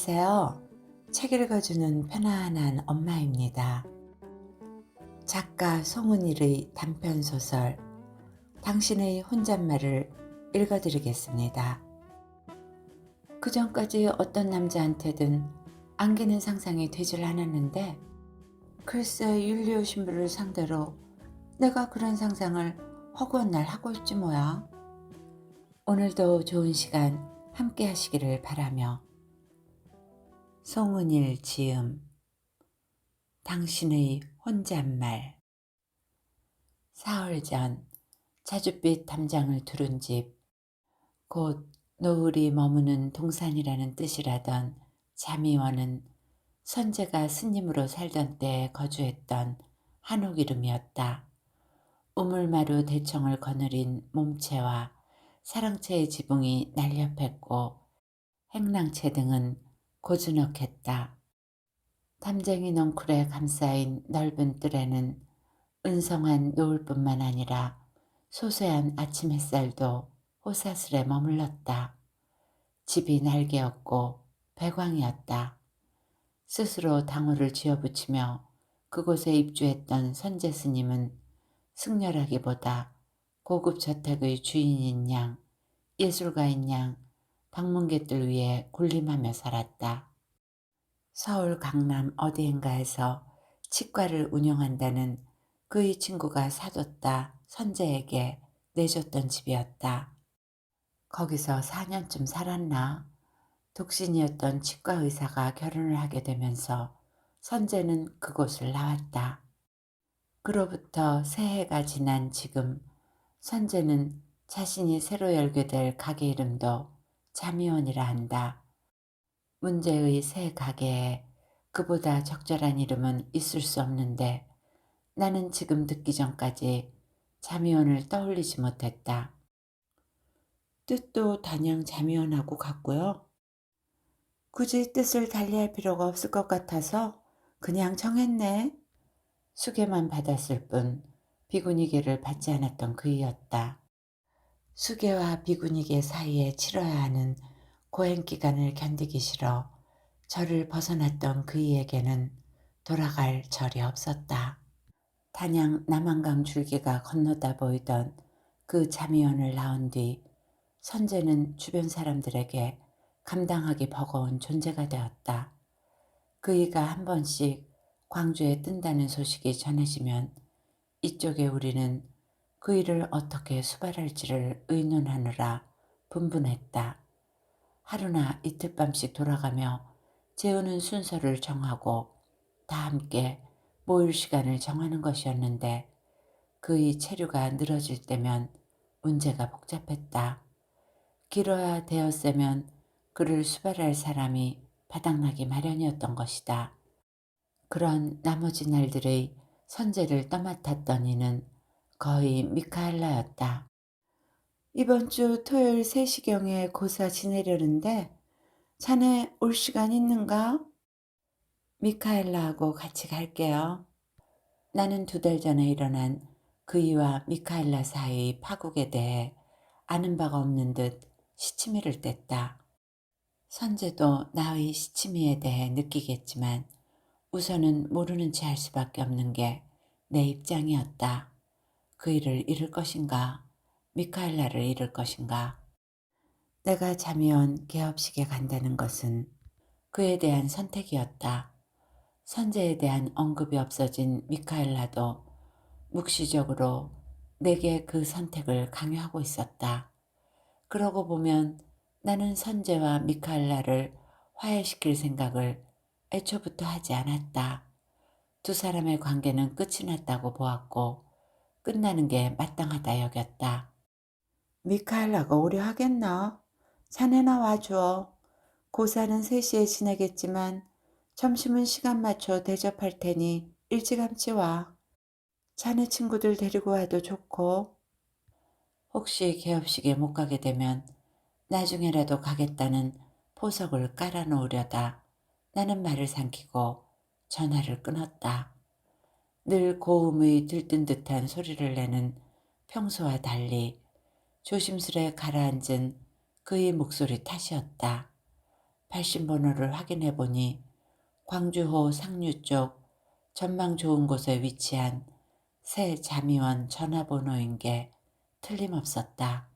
안녕하세요. 책 읽어주는 편안한 엄마입니다. 작가 송은일의 단편소설 당신의 혼잣말을 읽어드리겠습니다. 그전까지 어떤 남자한테든 안기는 상상이 되질 않았는데 글쎄 율리오 신부를 상대로 내가 그런 상상을 허구한 날 하고 있지 뭐야. 오늘도 좋은 시간 함께 하시기를 바라며 송은일 지음 당신의 혼잣말. 사흘 전 자줏빛 담장을 두른 집, 곧 노을이 머무는 동산이라는 뜻이라던 자미원은 선제가 스님으로 살던 때에 거주했던 한옥 이름이었다. 우물마루 대청을 거느린 몸체와 사랑채의 지붕이 날렵했고 행랑채 등은 고즈넉했다. 담쟁이 넝쿨에 감싸인 넓은 뜰에는 은성한 노을뿐만 아니라 소소한 아침 햇살도 호사스레 머물렀다. 집이 날개였고 배광이었다. 스스로 당호를 지어붙이며 그곳에 입주했던 선제 스님은 승려라기보다 고급 저택의 주인인 양, 예술가인 양, 방문객들 위해 군림하며 살았다. 서울 강남 어디인가에서 치과를 운영한다는 그의 친구가 사뒀다 선재에게 내줬던 집이었다. 거기서 4년쯤 살았나? 독신이었던 치과 의사가 결혼을 하게 되면서 선재는 그곳을 나왔다. 그로부터 새해가 지난 지금 선재는 자신이 새로 열게 될 가게 이름도 자미원이라 한다. 문제의 새 가게에 그보다 적절한 이름은 있을 수 없는데 나는 지금 듣기 전까지 자미원을 떠올리지 못했다. 뜻도 단양 자미원하고 같고요. 굳이 뜻을 달리할 필요가 없을 것 같아서 그냥 정했네. 수계만 받았을 뿐 비구니계를 받지 않았던 그이였다. 수계와 비구니계 사이에 치러야 하는 고행기간을 견디기 싫어 절을 벗어났던 그이에게는 돌아갈 절이 없었다. 단양 남한강 줄기가 건너다 보이던 그 자미원을 나온 뒤 선재는 주변 사람들에게 감당하기 버거운 존재가 되었다. 그이가 한 번씩 광주에 뜬다는 소식이 전해지면 이쪽에 우리는 그이를 어떻게 수발할지를 의논하느라 분분했다. 하루나 이틀 밤씩 돌아가며 재우는 순서를 정하고 다 함께 모일 시간을 정하는 것이었는데 그의 체류가 늘어질 때면 문제가 복잡했다. 길어야 되었으면 그를 수발할 사람이 바닥나기 마련이었던 것이다. 그런 나머지 날들의 선제를 떠맡았던 이는 거의 미카엘라였다. 이번 주 토요일 3시경에 고사 지내려는데 자네 올 시간 있는가? 미카엘라하고 같이 갈게요. 나는 2달 전에 일어난 그이와 미카엘라 사이의 파국에 대해 아는 바가 없는 듯 시치미를 뗐다. 선재도 나의 시치미에 대해 느끼겠지만 우선은 모르는 체 할 수밖에 없는 게 내 입장이었다. 그이를 잃을 것인가, 미카엘라를 잃을 것인가. 내가 자미원 개업식에 간다는 것은 그에 대한 선택이었다. 선재에 대한 언급이 없어진 미카엘라도 묵시적으로 내게 그 선택을 강요하고 있었다. 그러고 보면 나는 선재와 미카엘라를 화해시킬 생각을 애초부터 하지 않았다. 2사람의 관계는 끝이 났다고 보았고 끝나는 게 마땅하다 여겼다. 미카엘라가 오려 하겠나? 자네나 와줘. 고사는 3시에 지내겠지만 점심은 시간 맞춰 대접할 테니 일찌감치 와. 자네 친구들 데리고 와도 좋고. 혹시 개업식에 못 가게 되면 나중에라도 가겠다는 포석을 깔아놓으려다 나는 말을 삼키고 전화를 끊었다. 늘 고음의 들뜬 듯한 소리를 내는 평소와 달리 조심스레 가라앉은 그의 목소리 탓이었다. 발신번호를 확인해 보니 광주호 상류 쪽 전망 좋은 곳에 위치한 새 잠의원 전화번호인 게 틀림없었다.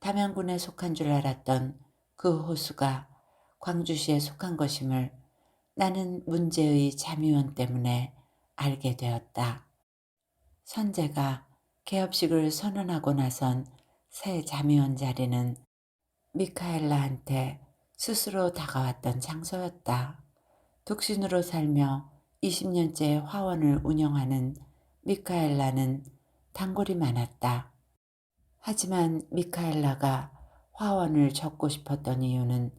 담양군에 속한 줄 알았던 그 호수가 광주시에 속한 것임을 나는 문제의 잠의원 때문에 알게 되었다. 선재가 개업식을 선언하고 나선 새 잠의원 자리는 미카엘라한테 스스로 다가왔던 장소였다. 독신으로 살며 20년째 화원을 운영하는 미카엘라는 단골이 많았다. 하지만 미카엘라가 화원을 접고 싶었던 이유는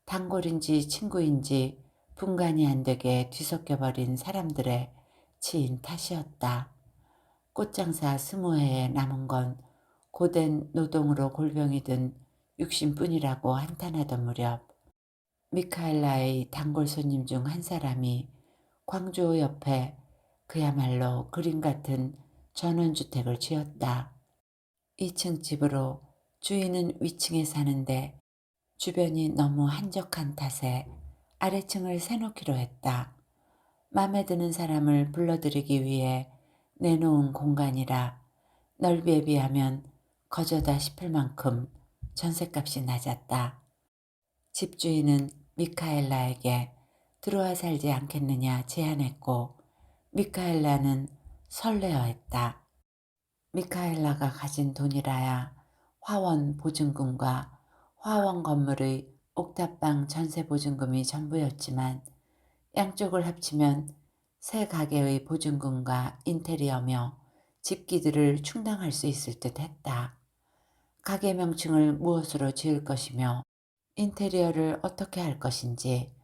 단골인지 친구인지 분간이 안 되게 뒤섞여버린 사람들의 치인 탓이었다. 꽃장사 20해에 남은 건 고된 노동으로 골병이 든 육신뿐이라고 한탄하던 무렵 미카엘라의 단골 손님 중 한 사람이 광주호 옆에 그야말로 그림 같은 전원주택을 지었다. 2층 집으로 주인은 위층에 사는데 주변이 너무 한적한 탓에 아래층을 새놓기로 했다. 마음에 드는 사람을 불러들이기 위해 내놓은 공간이라 넓이에 비하면 거저다 싶을 만큼 전셋값이 낮았다. 집주인은 미카엘라에게 들어와 살지 않겠느냐 제안했고 미카엘라는 설레어했다. 미카엘라가 가진 돈이라야 화원 보증금과 화원 건물의 옥탑방 전세 보증금이 전부였지만 양쪽을 합치면 새 가게의 보증금과 인테리어며 집기들을 충당할 수 있을 듯 했다. 가게 명칭을 무엇으로 지을 것이며 인테리어를 어떻게 할 것인지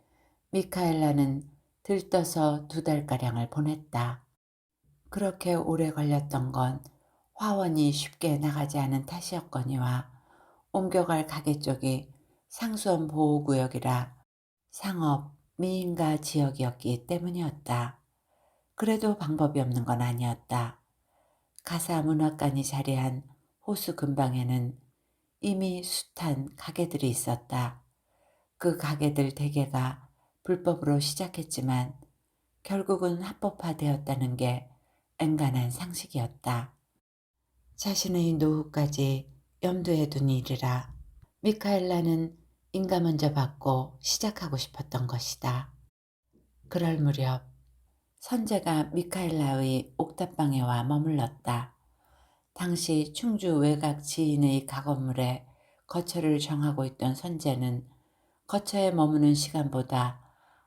미카엘라는 들떠서 2달가량을 보냈다. 그렇게 오래 걸렸던 건 화원이 쉽게 나가지 않은 탓이었거니와 옮겨갈 가게 쪽이 상수원 보호구역이라 상업, 미인가 지역이었기 때문이었다. 그래도 방법이 없는 건 아니었다. 가사문화관이 자리한 호수 근방에는 이미 숱한 가게들이 있었다. 그 가게들 대개가 불법으로 시작했지만 결국은 합법화되었다는 게 엔간한 상식이었다. 자신의 노후까지 염두에 둔 일이라 미카엘라는 인가 먼저 받고 시작하고 싶었던 것이다. 그럴 무렵 선재가 미카엘라의 옥탑방에 와 머물렀다. 당시 충주 외곽 지인의 가건물에 거처를 정하고 있던 선재는 거처에 머무는 시간보다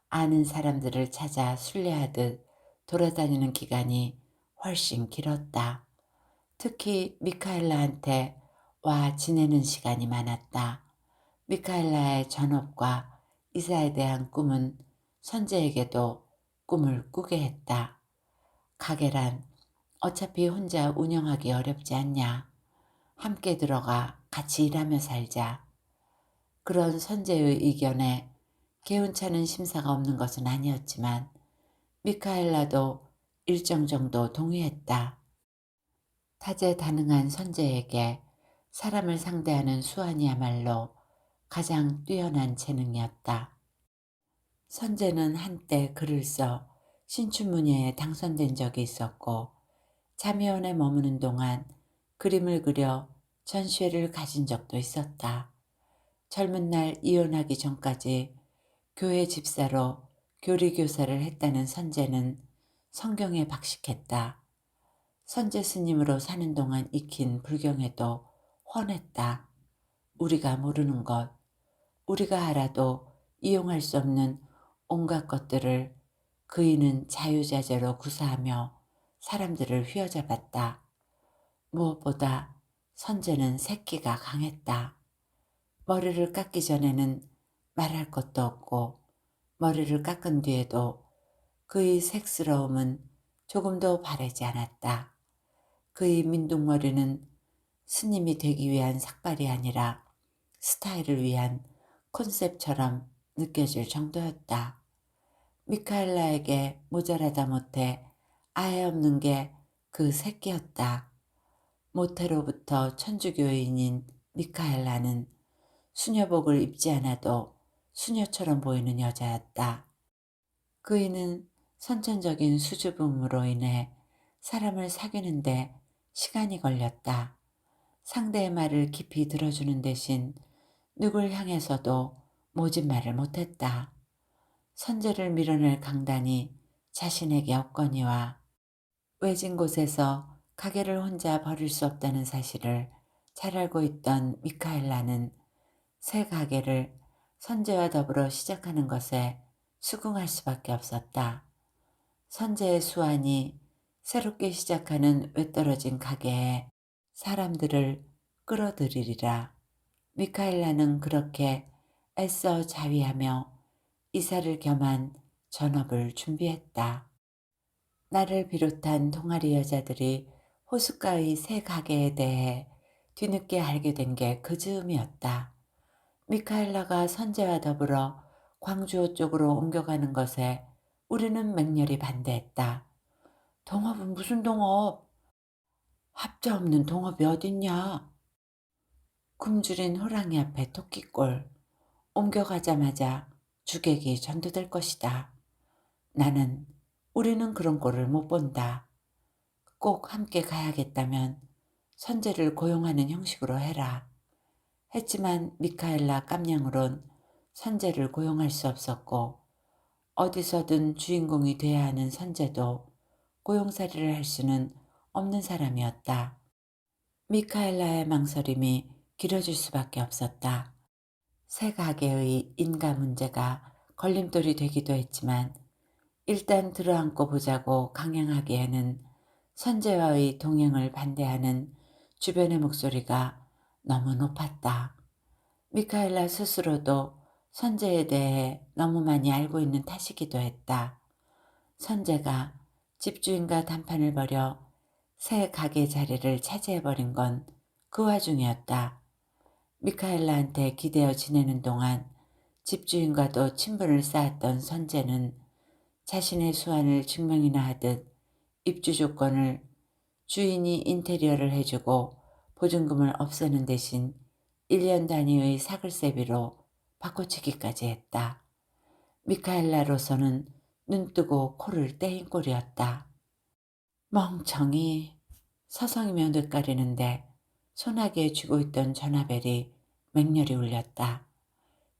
아는 사람들을 찾아 순례하듯 돌아다니는 기간이 훨씬 길었다. 특히 미카엘라한테 와 지내는 시간이 많았다. 미카엘라의 전업과 이사에 대한 꿈은 선재에게도 꿈을 꾸게 했다. 가게란 어차피 혼자 운영하기 어렵지 않냐. 함께 들어가 같이 일하며 살자. 그런 선재의 의견에 개운찮은 심사가 없는 것은 아니었지만 미카엘라도 일정 정도 동의했다. 다재다능한 선재에게 사람을 상대하는 수완이야말로 가장 뛰어난 재능이었다. 선재는 한때 글을 써 신춘문예에 당선된 적이 있었고 잠의원에 머무는 동안 그림을 그려 전시회를 가진 적도 있었다. 젊은 날 이혼하기 전까지 교회 집사로 교리교사를 했다는 선재는 성경에 박식했다. 선재 스님으로 사는 동안 익힌 불경에도 헌했다. 우리가 모르는 것, 우리가 알아도 이용할 수 없는 온갖 것들을 그이는 자유자재로 구사하며 사람들을 휘어잡았다. 무엇보다 선재는 새끼가 강했다. 머리를 깎기 전에는 말할 것도 없고 머리를 깎은 뒤에도 그의 색스러움은 조금도 바래지 않았다. 그의 민둥머리는 스님이 되기 위한 삭발이 아니라 스타일을 위한 콘셉트처럼 느껴질 정도였다. 미카엘라에게 모자라다 못해 아예 없는 게 그 새끼였다. 모태로부터 천주교인인 미카엘라는 수녀복을 입지 않아도 수녀처럼 보이는 여자였다. 그이는 선천적인 수줍음으로 인해 사람을 사귀는데 시간이 걸렸다. 상대의 말을 깊이 들어주는 대신 누굴 향해서도 모진 말을 못했다. 선재를 밀어낼 강단이 자신에게 없거니와 외진 곳에서 가게를 혼자 버릴 수 없다는 사실을 잘 알고 있던 미카엘라는 새 가게를 선재와 더불어 시작하는 것에 수긍할 수밖에 없었다. 선재의 수완이 새롭게 시작하는 외떨어진 가게에 사람들을 끌어들이리라. 미카엘라는 그렇게 애써 자위하며 이사를 겸한 전업을 준비했다. 나를 비롯한 동아리 여자들이 호숫가의 새 가게에 대해 뒤늦게 알게 된 게 그 즈음이었다. 미카엘라가 선재와 더불어 광주호 쪽으로 옮겨가는 것에 우리는 맹렬히 반대했다. 동업은 무슨 동업? 합자 없는 동업이 어딨냐? 굶주린 호랑이 앞에 토끼꼴. 옮겨가자마자 주객이 전도될 것이다. 나는 우리는 그런 꼴을 못 본다. 꼭 함께 가야겠다면 선재를 고용하는 형식으로 해라. 했지만 미카엘라 깜냥으론 선재를 고용할 수 없었고 어디서든 주인공이 돼야 하는 선재도 고용살이를 할 수는 없는 사람이었다. 미카엘라의 망설임이 길어질 수밖에 없었다. 새 가게의 인가 문제가 걸림돌이 되기도 했지만 일단 들어앉고 보자고 강행하기에는 선재와의 동행을 반대하는 주변의 목소리가 너무 높았다. 미카엘라 스스로도 선재에 대해 너무 많이 알고 있는 탓이기도 했다. 선재가 집주인과 단판을 벌여 새 가게 자리를 차지해버린 건 그 와중이었다. 미카엘라한테 기대어 지내는 동안 집주인과도 친분을 쌓았던 선재는 자신의 수완을 증명이나 하듯 입주 조건을 주인이 인테리어를 해주고 보증금을 없애는 대신 1년 단위의 사글세비로 바꿔치기까지 했다. 미카엘라로서는 눈뜨고 코를 떼인 꼴이었다. 멍청이. 서성이며 뇌까리는데 소나기에 쥐고 있던 전화벨이 맹렬히 울렸다.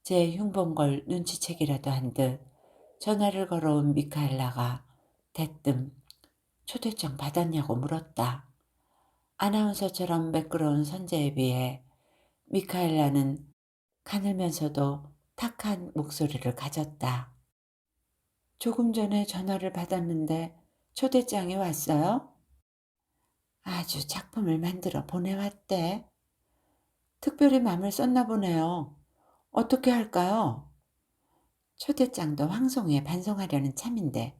제 흉본 걸 눈치채기라도 한 듯 전화를 걸어온 미카엘라가 대뜸 초대장 받았냐고 물었다. 아나운서처럼 매끄러운 선재에 비해 미카엘라는 가늘면서도 탁한 목소리를 가졌다. 조금 전에 전화를 받았는데 초대장이 왔어요? 아주 작품을 만들어 보내왔대. 특별히 마음을 썼나 보네요. 어떻게 할까요? 초대장도 황송에 반송하려는 참인데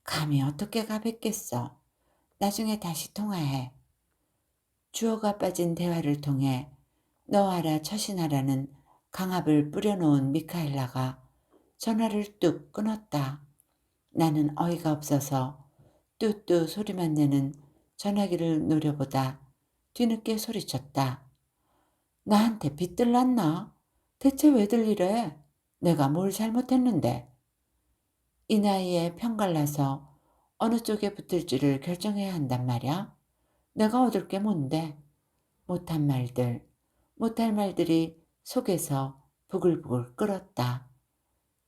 감히 어떻게 가뵙겠어. 나중에 다시 통화해. 주어가 빠진 대화를 통해 너하라 처신하라는 강압을 뿌려놓은 미카엘라가 전화를 뚝 끊었다. 나는 어이가 없어서 뚜뚜 소리만 내는 전화기를 노려보다 뒤늦게 소리쳤다. 나한테 빚들났나? 대체 왜들 이래? 내가 뭘 잘못했는데? 이 나이에 편갈라서 어느 쪽에 붙을지를 결정해야 한단 말이야. 내가 얻을 게 뭔데? 못한 말들, 못할 말들이 속에서 부글부글 끓었다.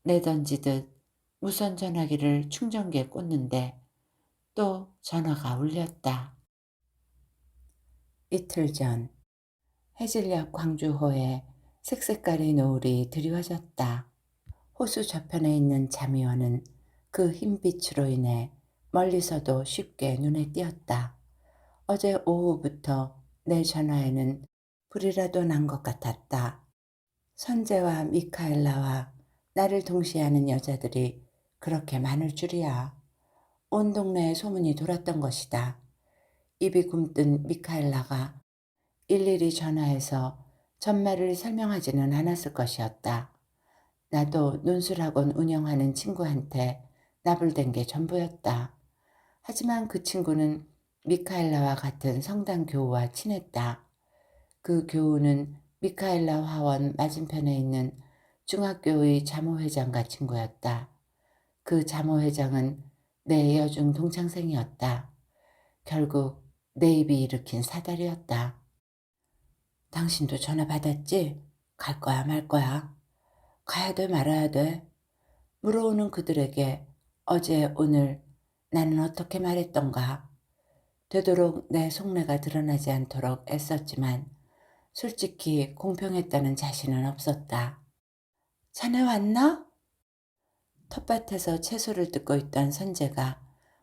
내던지듯 무선 전화기를 충전기에 꽂는데 또 전화가 울렸다. 이틀 전 해질녘 광주호에 색색깔의 노을이 드리워졌다. 호수 저편에 있는 자미원은 그 흰빛으로 인해 멀리서도 쉽게 눈에 띄었다. 어제 오후부터 내 전화에는 불이라도 난 것 같았다. 선재와 미카엘라와 나를 동시에 하는 여자들이 그렇게 많을 줄이야. 온 동네에 소문이 돌았던 것이다. 입이 굼뜬 미카엘라가 일일이 전화해서 전말을 설명하지는 않았을 것이었다. 나도 논술학원 운영하는 친구한테 나불댄 게 전부였다. 하지만 그 친구는 미카엘라와 같은 성당 교우와 친했다. 그 교우는 미카엘라 화원 맞은편에 있는 중학교의 자모회장과 친구였다. 그 자모회장은 내 여중 동창생이었다. 결국 내 입이 일으킨 사달이었다. 당신도 전화 받았지? 갈 거야 말 거야? 가야 돼 말아야 돼? 물어오는 그들에게 어제 오늘 나는 어떻게 말했던가. 되도록 내 속내가 드러나지 않도록 애썼지만 솔직히 공평했다는 자신은 없었다. 자네 왔나? 텃밭에서 채소를 뜯고 있던 선재가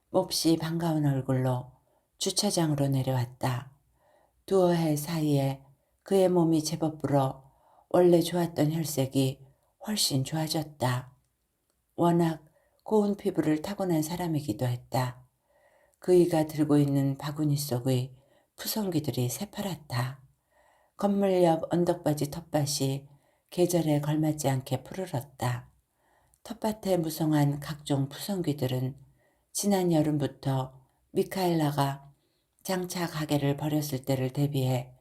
몹시 반가운 얼굴로 주차장으로 내려왔다. 두어 해 사이에 그의 몸이 제법 불어 원래 좋았던 혈색이 훨씬 좋아졌다. 워낙 고운 피부를 타고난 사람이기도 했다. 그이가 들고 있는 바구니 속의 푸성귀들이 새파랗다. 건물 옆 언덕바지 텃밭이 계절에 걸맞지 않게 푸르렀다. 텃밭에 무성한 각종 푸성귀들은 지난 여름부터 미카엘라가 장차 가게를 벌였을 때를 대비해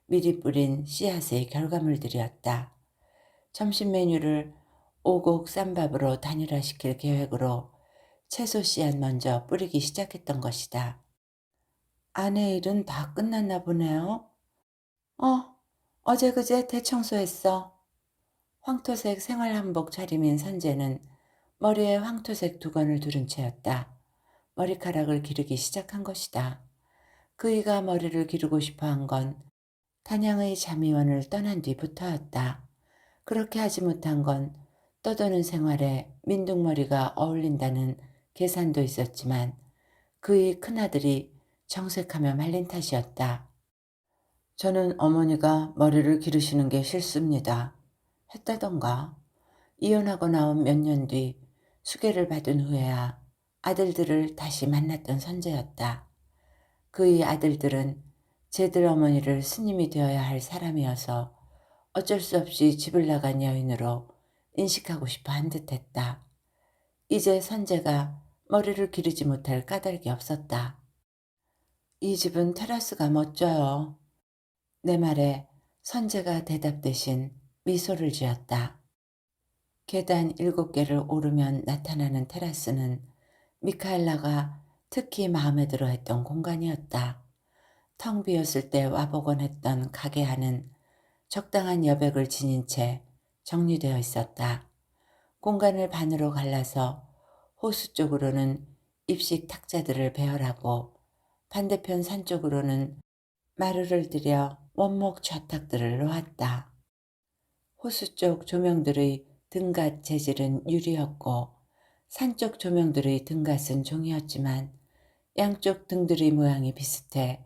미리 뿌린 씨앗의 결과물들이었다. 점심 메뉴를 오곡 쌈밥으로 단일화시킬 계획으로 채소 씨앗 먼저 뿌리기 시작했던 것이다. 아내 일은 다 끝났나 보네요. 어제 그제 대청소했어. 황토색 생활한복 차림인 선재는 머리에 황토색 두건을 두른 채였다. 머리카락을 기르기 시작한 것이다. 그이가 머리를 기르고 싶어 한 건 단양의 잠의원을 떠난 뒤부터였다. 그렇게 하지 못한 건 떠도는 생활에 민둥머리가 어울린다는 계산도 있었지만 그의 큰아들이 정색하며 말린 탓이었다. 저는 어머니가 머리를 기르시는 게 싫습니다. 했다던가. 이혼하고 나온 몇 년 뒤 수계를 받은 후에야 아들들을 다시 만났던 선재였다. 그의 아들들은 쟤들 어머니를 스님이 되어야 할 사람이어서 어쩔 수 없이 집을 나간 여인으로 인식하고 싶어 한 듯했다. 이제 선재가 머리를 기르지 못할 까닭이 없었다. 이 집은 테라스가 멋져요. 내 말에 선재가 대답 대신 미소를 지었다. 계단 7개를 오르면 나타나는 테라스는 미카엘라가 특히 마음에 들어 했던 공간이었다. 텅 비었을 때 와보곤 했던 가게 안은 적당한 여백을 지닌 채 정리되어 있었다. 공간을 반으로 갈라서 호수 쪽으로는 입식 탁자들을 배열하고 반대편 산 쪽으로는 마루를 들여 원목 좌탁들을 놓았다. 호수 쪽 조명들의 등갓 재질은 유리였고 산쪽 조명들의 등갓은 종이었지만 양쪽 등들의 모양이 비슷해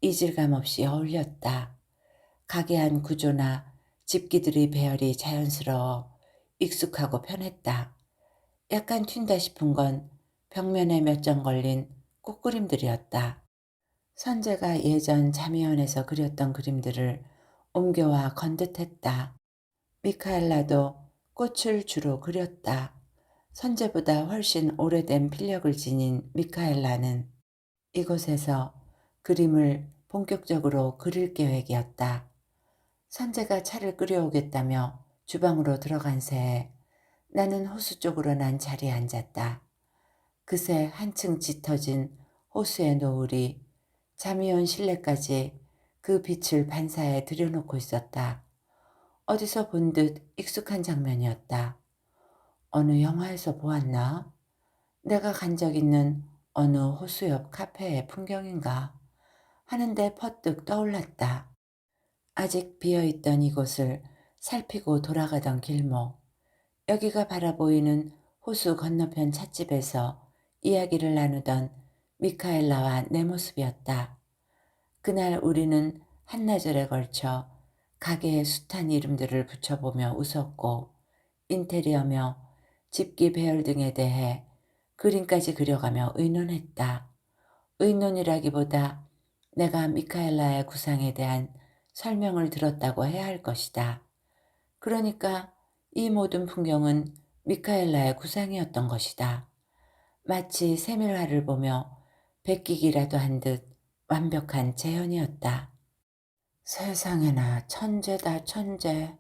이질감 없이 어울렸다. 가게 안 구조나 집기들의 배열이 자연스러워 익숙하고 편했다. 약간 튄다 싶은 건 벽면에 몇 장 걸린 꽃그림들이었다. 선재가 예전 자미원에서 그렸던 그림들을 옮겨와 건듯했다. 미카엘라도 꽃을 주로 그렸다. 선재보다 훨씬 오래된 필력을 지닌 미카엘라는 이곳에서 그림을 본격적으로 그릴 계획이었다. 선재가 차를 끓여오겠다며 주방으로 들어간 새에 나는 호수 쪽으로 난 자리에 앉았다. 그새 한층 짙어진 호수의 노을이 자미원 실내까지 그 빛을 반사해 들여놓고 있었다. 어디서 본 듯 익숙한 장면이었다. 어느 영화에서 보았나? 내가 간 적 있는 어느 호수 옆 카페의 풍경인가? 하는데 퍼뜩 떠올랐다. 아직 비어있던 이곳을 살피고 돌아가던 길목. 여기가 바라보이는 호수 건너편 찻집에서 이야기를 나누던 미카엘라와 내 모습이었다. 그날 우리는 한나절에 걸쳐 가게에 숱한 이름들을 붙여보며 웃었고 인테리어며 집기 배열 등에 대해 그림까지 그려가며 의논했다. 의논이라기보다 내가 미카엘라의 구상에 대한 설명을 들었다고 해야 할 것이다. 그러니까 이 모든 풍경은 미카엘라의 구상이었던 것이다. 마치 세밀화를 보며 베끼기라도 한 듯 완벽한 재현이었다. 세상에나 천재다 천재.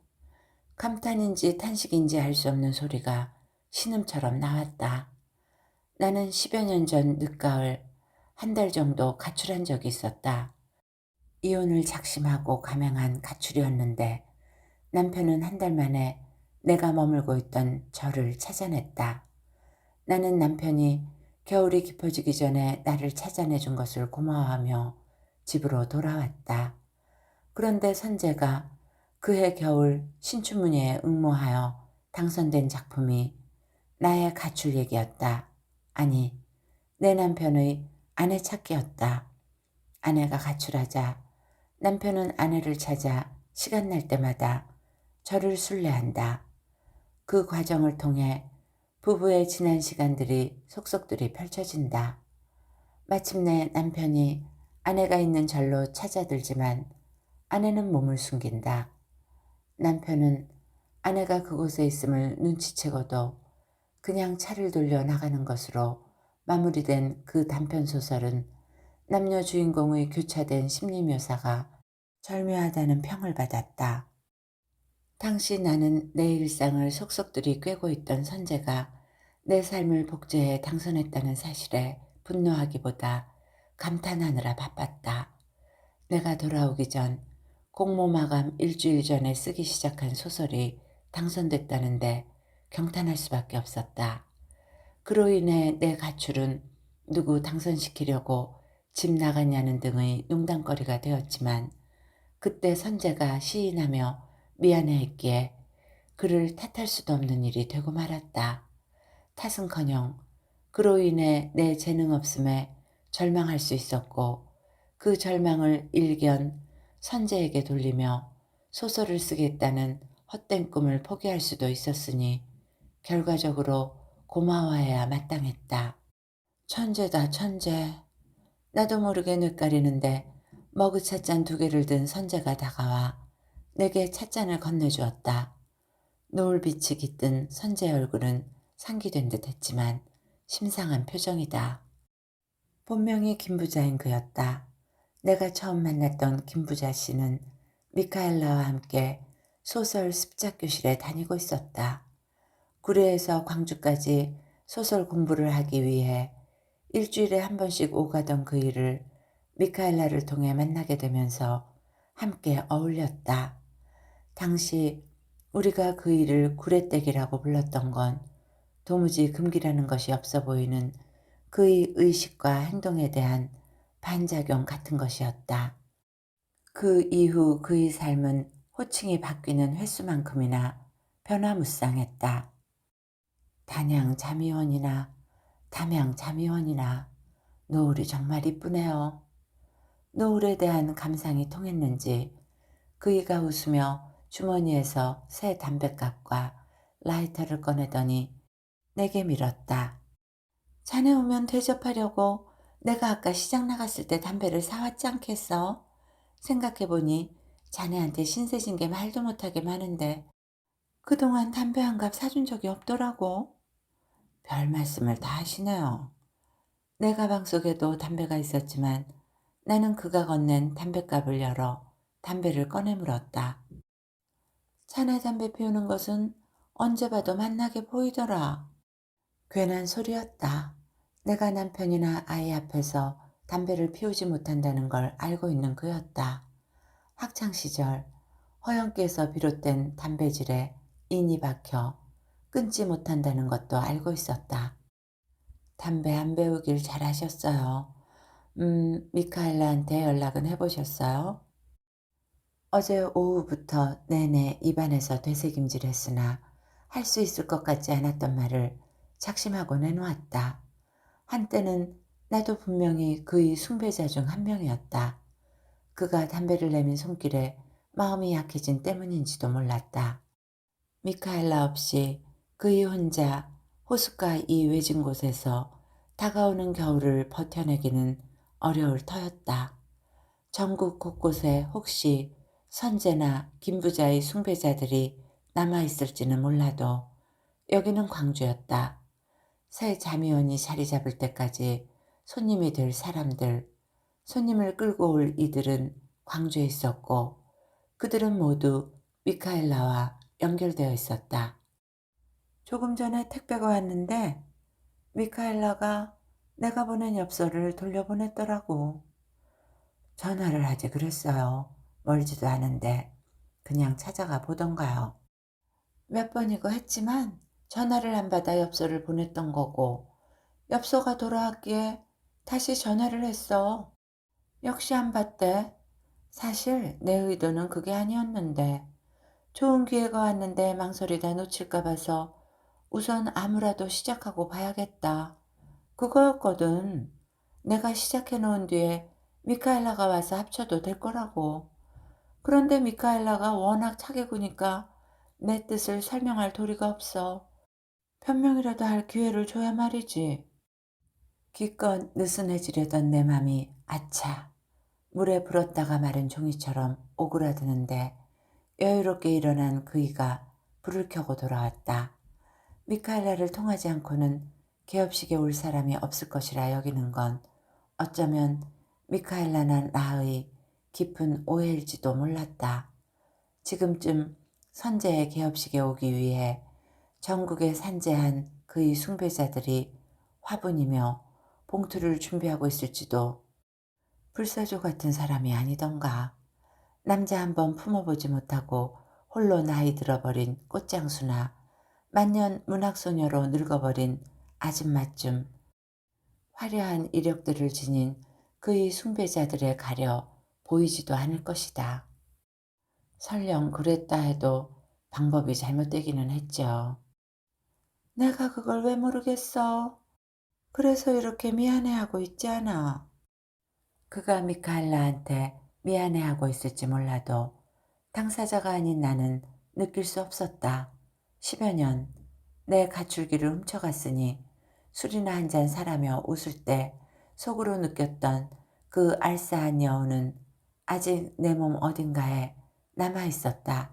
감탄인지 탄식인지 알 수 없는 소리가 신음처럼 나왔다. 나는 10여 년 전 늦가을 한 달 정도 가출한 적이 있었다. 이혼을 작심하고 감행한 가출이었는데 남편은 한 달 만에 내가 머물고 있던 저를 찾아냈다. 나는 남편이 겨울이 깊어지기 전에 나를 찾아내준 것을 고마워하며 집으로 돌아왔다. 그런데 선재가 그해 겨울 신춘문예에 응모하여 당선된 작품이 나의 가출 얘기였다. 아니, 내 남편의 아내 찾기였다. 아내가 가출하자 남편은 아내를 찾아 시간 날 때마다 저를 순례한다. 그 과정을 통해 부부의 지난 시간들이 속속들이 펼쳐진다. 마침내 남편이 아내가 있는 절로 찾아들지만 아내는 몸을 숨긴다. 남편은 아내가 그곳에 있음을 눈치채고도 그냥 차를 돌려 나가는 것으로 마무리된 그 단편 소설은 남녀 주인공의 교차된 심리 묘사가 절묘하다는 평을 받았다. 당시 나는 내 일상을 속속들이 꿰고 있던 선재가 내 삶을 복제해 당선했다는 사실에 분노하기보다 감탄하느라 바빴다. 내가 돌아오기 전 공모 마감 일주일 전에 쓰기 시작한 소설이 당선됐다는데 경탄할 수밖에 없었다. 그로 인해 내 가출은 누구 당선시키려고 집 나갔냐는 등의 농담거리가 되었지만 그때 선재가 시인하며 미안해했기에 그를 탓할 수도 없는 일이 되고 말았다. 탓은커녕 그로 인해 내 재능 없음에 절망할 수 있었고 그 절망을 일견 선재에게 돌리며 소설을 쓰겠다는 헛된 꿈을 포기할 수도 있었으니 결과적으로 고마워해야 마땅했다. 천재다 천재. 나도 모르게 뇌까리는데 머그 찻잔 2개를 든 선재가 다가와 내게 찻잔을 건네주었다. 노을빛이 깃든 선재의 얼굴은 상기된 듯 했지만 심상한 표정이다. 본명이 김부자인 그였다. 내가 처음 만났던 김부자 씨는 미카엘라와 함께 소설 습작교실에 다니고 있었다. 구례에서 광주까지 소설 공부를 하기 위해 일주일에 한 번씩 오가던 그 일을 미카엘라를 통해 만나게 되면서 함께 어울렸다. 당시 우리가 그 일을 구레떼기라고 불렀던 건 도무지 금기라는 것이 없어 보이는 그의 의식과 행동에 대한 반작용 같은 것이었다. 그 이후 그의 삶은 호칭이 바뀌는 횟수만큼이나 변화무쌍했다. 단양 잠의원이나 담양 잠의원이나 노을이 정말 이쁘네요. 노을에 대한 감상이 통했는지 그이가 웃으며 주머니에서 새 담뱃갑과 라이터를 꺼내더니 내게 밀었다. 자네 오면 대접하려고 내가 아까 시장 나갔을 때 담배를 사왔지 않겠어? 생각해보니 자네한테 신세진 게 말도 못하게 많은데 그동안 담배 한 갑 사준 적이 없더라고. 별 말씀을 다 하시네요. 내 가방 속에도 담배가 있었지만 나는 그가 건넨 담뱃갑을 열어 담배를 꺼내 물었다. 자네 담배 피우는 것은 언제 봐도 만나게 보이더라. 괜한 소리였다. 내가 남편이나 아이 앞에서 담배를 피우지 못한다는 걸 알고 있는 그였다. 학창시절 허영기에서 비롯된 담배질에 인이 박혀 끊지 못한다는 것도 알고 있었다. 담배 안 배우길 잘하셨어요. 미카엘라한테 연락은 해보셨어요? 어제 오후부터 내내 입안에서 되새김질했으나 할 수 있을 것 같지 않았던 말을 작심하고 내놓았다. 한때는 나도 분명히 그의 숭배자 중 한 명이었다. 그가 담배를 내민 손길에 마음이 약해진 때문인지도 몰랐다. 미카엘라 없이 그의 혼자 호숫가 이 외진 곳에서 다가오는 겨울을 버텨내기는 어려울 터였다. 전국 곳곳에 혹시 선재나 김부자의 숭배자들이 남아있을지는 몰라도 여기는 광주였다. 새 잠의원이 자리 잡을 때까지 손님이 될 사람들, 손님을 끌고 올 이들은 광주에 있었고 그들은 모두 미카엘라와 연결되어 있었다. 조금 전에 택배가 왔는데 미카엘라가 내가 보낸 엽서를 돌려보냈더라고. 전화를 하지 그랬어요. 멀지도 않은데 그냥 찾아가 보던가요. 몇 번이고 했지만 전화를 안 받아 엽서를 보냈던 거고 엽서가 돌아왔기에 다시 전화를 했어. 역시 안 받대. 사실 내 의도는 그게 아니었는데 좋은 기회가 왔는데 망설이다 놓칠까 봐서 우선 아무라도 시작하고 봐야겠다. 그거였거든. 내가 시작해 놓은 뒤에 미카엘라가 와서 합쳐도 될 거라고. 그런데 미카엘라가 워낙 차게 구니까 내 뜻을 설명할 도리가 없어. 변명이라도 할 기회를 줘야 말이지. 기껏 느슨해지려던 내 맘이 아차 물에 불었다가 마른 종이처럼 오그라드는데 여유롭게 일어난 그이가 불을 켜고 돌아왔다. 미카엘라를 통하지 않고는 개업식에 올 사람이 없을 것이라 여기는 건 어쩌면 미카엘라나 나의 깊은 오해일지도 몰랐다. 지금쯤 선제의 개업식에 오기 위해 전국에 산재한 그의 숭배자들이 화분이며 봉투를 준비하고 있을지도. 불사조 같은 사람이 아니던가. 남자 한 번 품어보지 못하고 홀로 나이 들어버린 꽃장수나 만년 문학소녀로 늙어버린 아줌마쯤 화려한 이력들을 지닌 그의 숭배자들에 가려 보이지도 않을 것이다. 설령 그랬다 해도 방법이 잘못되기는 했죠. 내가 그걸 왜 모르겠어. 그래서 이렇게 미안해하고 있지 않아. 그가 미카엘라한테 미안해하고 있을지 몰라도 당사자가 아닌 나는 느낄 수 없었다. 10여 년 내 가출기를 훔쳐갔으니 술이나 한잔 사라며 웃을 때 속으로 느꼈던 그 알싸한 여운은 아직 내 몸 어딘가에 남아있었다.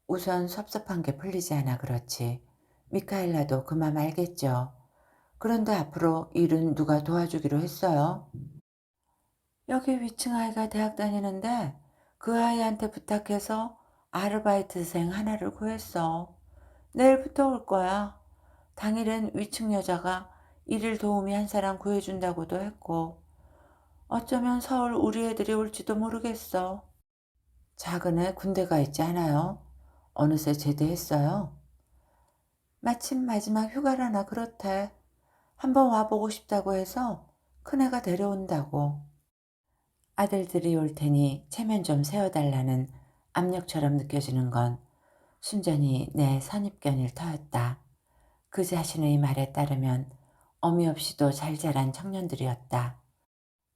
우선 섭섭한 게 풀리지 않아 그렇지. 미카엘라도 그 맘 알겠죠. 그런데 앞으로 일은 누가 도와주기로 했어요? 여기 위층 아이가 대학 다니는데 그 아이한테 부탁해서 아르바이트생 하나를 구했어. 내일부터 올 거야. 당일엔 위층 여자가 일일 도우미 한 사람 구해준다고도 했고 어쩌면 서울 우리 애들이 올지도 모르겠어. 작은 애 군대 가 있지 않아요? 어느새 제대했어요? 마침 마지막 휴가라나 그렇대. 한번 와보고 싶다고 해서 큰애가 데려온다고. 아들들이 올 테니 체면 좀 세워달라는 압력처럼 느껴지는 건 순전히 내 선입견일 터였다. 그 자신의 말에 따르면 어미 없이도 잘 자란 청년들이었다.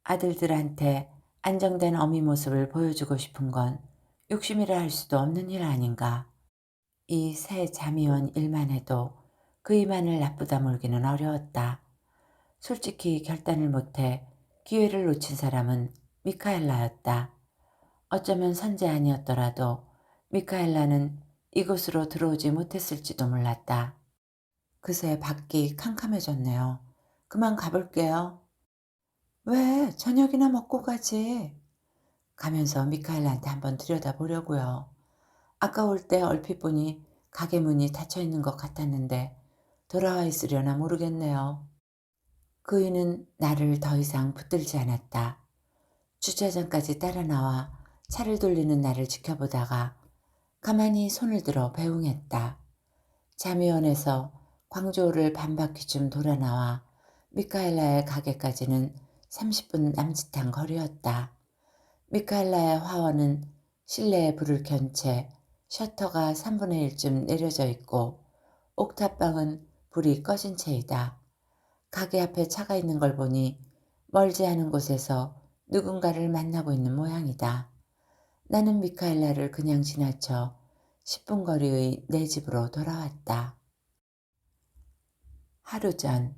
아들들한테 안정된 어미 모습을 보여주고 싶은 건 욕심이라 할 수도 없는 일 아닌가. 이 새 자미원 일만 해도 그이만을 나쁘다 몰기는 어려웠다. 솔직히 결단을 못해 기회를 놓친 사람은 미카엘라였다. 어쩌면 선제 아니었더라도 미카엘라는 이곳으로 들어오지 못했을지도 몰랐다. 그새 밖이 캄캄해졌네요. 그만 가볼게요. 왜? 저녁이나 먹고 가지. 가면서 미카엘라한테 한번 들여다보려고요. 아까 올 때 얼핏 보니 가게 문이 닫혀 있는 것 같았는데 돌아와 있으려나 모르겠네요. 그이는 나를 더 이상 붙들지 않았다. 주차장까지 따라 나와 차를 돌리는 나를 지켜보다가 가만히 손을 들어 배웅했다. 자미원에서 광주호를 반바퀴쯤 돌아 나와 미카엘라의 가게까지는 30분 남짓한 거리였다. 미카엘라의 화원은 실내에 불을 켠 채 셔터가 3분의 1쯤 내려져 있고 옥탑방은 불이 꺼진 채이다. 가게 앞에 차가 있는 걸 보니 멀지 않은 곳에서 누군가를 만나고 있는 모양이다. 나는 미카엘라를 그냥 지나쳐 10분 거리의 내 집으로 돌아왔다. 하루 전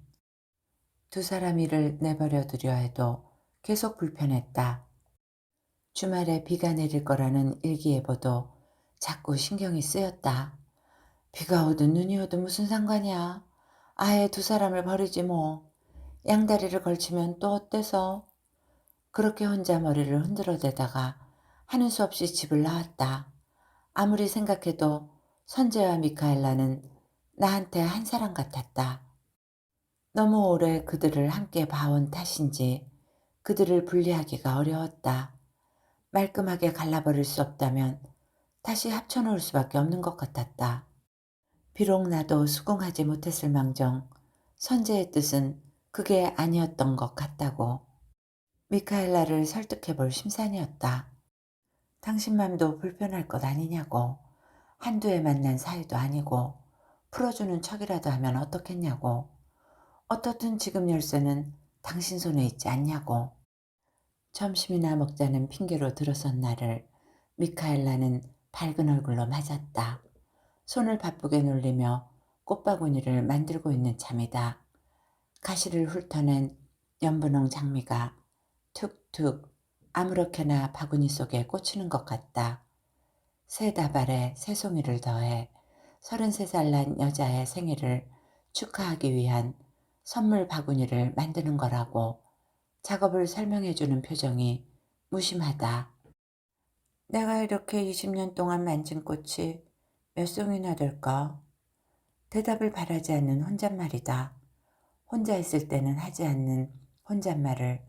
두 사람 일을 내버려 두려 해도 계속 불편했다. 주말에 비가 내릴 거라는 일기예보도 자꾸 신경이 쓰였다. 비가 오든 눈이 오든 무슨 상관이야. 아예 두 사람을 버리지 뭐. 양다리를 걸치면 또 어때서. 그렇게 혼자 머리를 흔들어대다가 하는 수 없이 집을 나왔다. 아무리 생각해도 선재와 미카엘라는 나한테 한 사람 같았다. 너무 오래 그들을 함께 봐온 탓인지 그들을 분리하기가 어려웠다. 말끔하게 갈라버릴 수 없다면 다시 합쳐놓을 수밖에 없는 것 같았다. 비록 나도 수긍하지 못했을 망정 선재의 뜻은 그게 아니었던 것 같다고. 미카엘라를 설득해 볼 심산이었다. 당신 맘도 불편할 것 아니냐고. 한두 해 만난 사이도 아니고 풀어주는 척이라도 하면 어떻겠냐고. 어떻든 지금 열쇠는 당신 손에 있지 않냐고. 점심이나 먹자는 핑계로 들어선 나를 미카엘라는 밝은 얼굴로 맞았다. 손을 바쁘게 놀리며 꽃바구니를 만들고 있는 참이다. 가시를 훑어낸 연분홍 장미가 툭툭 아무렇게나 바구니 속에 꽂히는 것 같다. 새 다발에 새송이를 더해 33살 난 여자의 생일을 축하하기 위한 선물 바구니를 만드는 거라고 작업을 설명해주는 표정이 무심하다. 내가 이렇게 20년 동안 만진 꽃이 몇 송이나 될까? 대답을 바라지 않는 혼잣말이다. 혼자 있을 때는 하지 않는 혼잣말을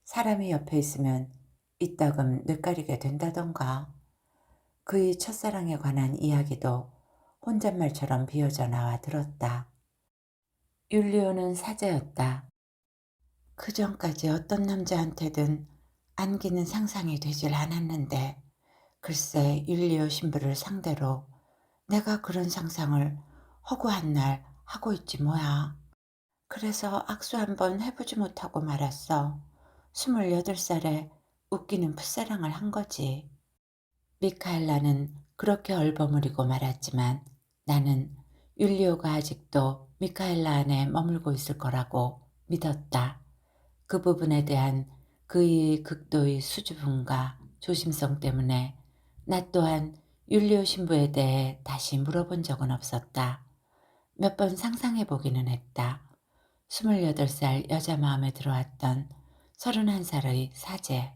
사람이 옆에 있으면 이따금 뇌까리게 된다던가. 그의 첫사랑에 관한 이야기도 혼잣말처럼 비어져 나와 들었다. 율리오는 사제였다. 그전까지 어떤 남자한테든 안기는 상상이 되질 않았는데 글쎄 율리오 신부를 상대로 내가 그런 상상을 허구한 날 하고 있지 뭐야. 그래서 악수 한번 해보지 못하고 말았어. 28살에 웃기는 풋사랑을 한 거지. 미카엘라는 그렇게 얼버무리고 말았지만 나는 율리오가 아직도 미카엘라 안에 머물고 있을 거라고 믿었다. 그 부분에 대한 그의 극도의 수줍음과 조심성 때문에 나 또한 율리오 신부에 대해 다시 물어본 적은 없었다. 몇 번 상상해 보기는 했다. 28살 여자 마음에 들어왔던 31살의 사제.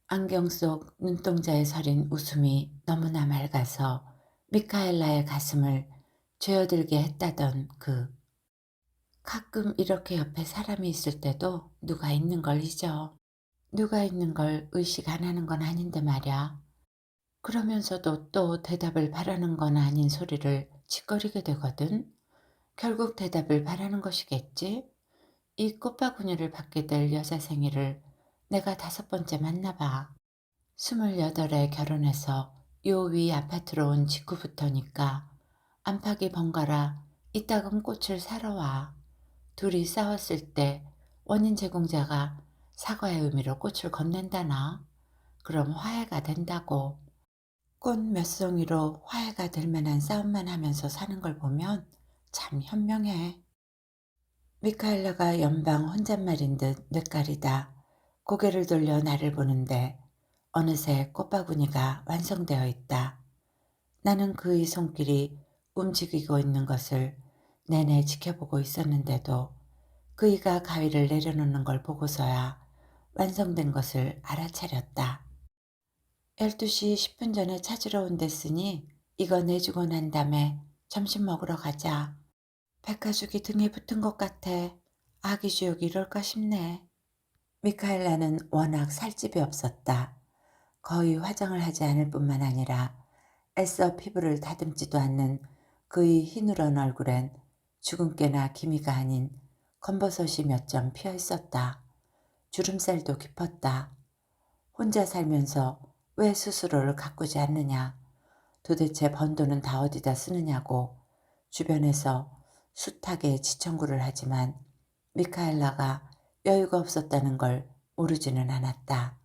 안경 속 눈동자에 서린 웃음이 너무나 맑아서 미카엘라의 가슴을 죄어들게 했다던 그. 가끔 이렇게 옆에 사람이 있을 때도 누가 있는 걸 잊어. 누가 있는 걸 의식 안 하는 건 아닌데 말야. 그러면서도 또 대답을 바라는 건 아닌 소리를 짓거리게 되거든. 결국 대답을 바라는 것이겠지. 이 꽃바구니를 받게 될 여자 생일을 내가 5번째 만나 봐. 28에 결혼해서 요 위 아파트로 온 직후부터니까 안팎이 번갈아 이따금 꽃을 사러 와. 둘이 싸웠을 때 원인 제공자가 사과의 의미로 꽃을 건넨다나? 그럼 화해가 된다고. 꽃 몇 송이로 화해가 될 만한 싸움만 하면서 사는 걸 보면 참 현명해. 미카엘라가 연방 혼잣말인 듯 뇌까리다. 고개를 돌려 나를 보는데 어느새 꽃바구니가 완성되어 있다. 나는 그의 손길이 움직이고 있는 것을 내내 지켜보고 있었는데도 그이가 가위를 내려놓는 걸 보고서야 완성된 것을 알아차렸다. 12시 10분 전에 찾으러 온댔으니 이거 내주고 난 다음에 점심 먹으러 가자. 백가죽이 등에 붙은 것 같아. 아기 주역이 이럴까 싶네. 미카엘라는 워낙 살집이 없었다. 거의 화장을 하지 않을 뿐만 아니라 애써 피부를 다듬지도 않는 그의 희누런 얼굴엔 주근깨나 기미가 아닌 검버섯이 몇 점 피어 있었다. 주름살도 깊었다. 혼자 살면서 왜 스스로를 가꾸지 않느냐. 도대체 번 돈은 다 어디다 쓰느냐고 주변에서 숱하게 지청구를 하지만 미카엘라가 여유가 없었다는 걸 모르지는 않았다.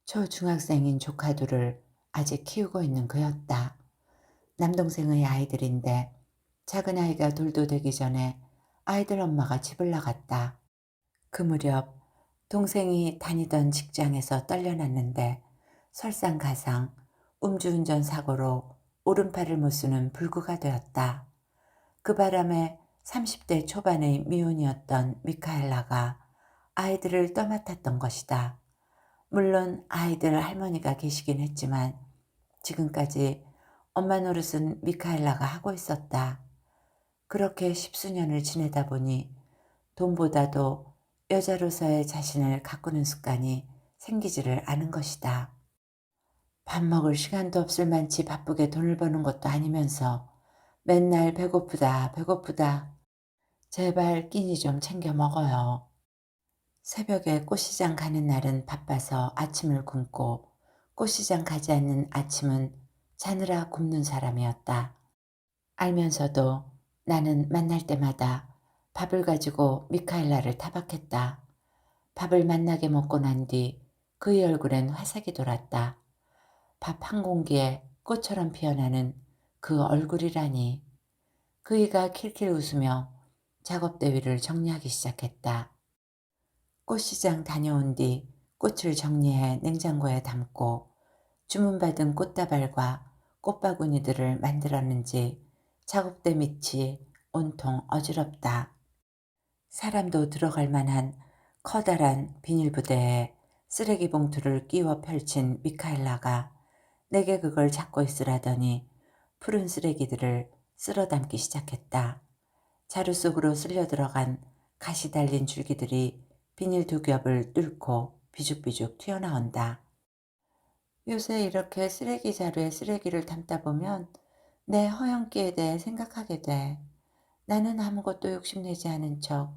초중학생인 조카들을 아직 키우고 있는 그였다. 남동생의 아이들인데 작은 아이가 돌도 되기 전에 아이들 엄마가 집을 나갔다. 그 무렵 동생이 다니던 직장에서 떨려났는데 설상가상 음주운전 사고로 오른팔을 못 쓰는 불구가 되었다. 그 바람에 30대 초반의 미혼이었던 미카엘라가 아이들을 떠맡았던 것이다. 물론 아이들 할머니가 계시긴 했지만 지금까지 엄마 노릇은 미카엘라가 하고 있었다. 그렇게 십수년을 지내다 보니 돈보다도 여자로서의 자신을 가꾸는 습관이 생기지를 않은 것이다. 밥 먹을 시간도 없을 만치 바쁘게 돈을 버는 것도 아니면서 맨날 배고프다 배고프다. 제발 끼니 좀 챙겨 먹어요. 새벽에 꽃시장 가는 날은 바빠서 아침을 굶고 꽃시장 가지 않는 아침은 자느라 굶는 사람이었다. 알면서도 나는 만날 때마다 밥을 가지고 미카엘라를 타박했다. 밥을 만나게 먹고 난 뒤 그의 얼굴엔 화색이 돌았다. 밥 한 공기에 꽃처럼 피어나는 그 얼굴이라니. 그이가 킬킬 웃으며 작업 대위를 정리하기 시작했다. 꽃시장 다녀온 뒤 꽃을 정리해 냉장고에 담고 주문받은 꽃다발과 꽃바구니들을 만들었는지 작업대 밑이 온통 어지럽다. 사람도 들어갈 만한 커다란 비닐부대에 쓰레기 봉투를 끼워 펼친 미카엘라가 내게 그걸 잡고 있으라더니 푸른 쓰레기들을 쓸어 담기 시작했다. 자루 속으로 쓸려 들어간 가시 달린 줄기들이 비닐 두 겹을 뚫고 비죽비죽 튀어나온다. 요새 이렇게 쓰레기 자루에 쓰레기를 담다 보면 내 허영기에 대해 생각하게 돼. 나는 아무것도 욕심내지 않은 척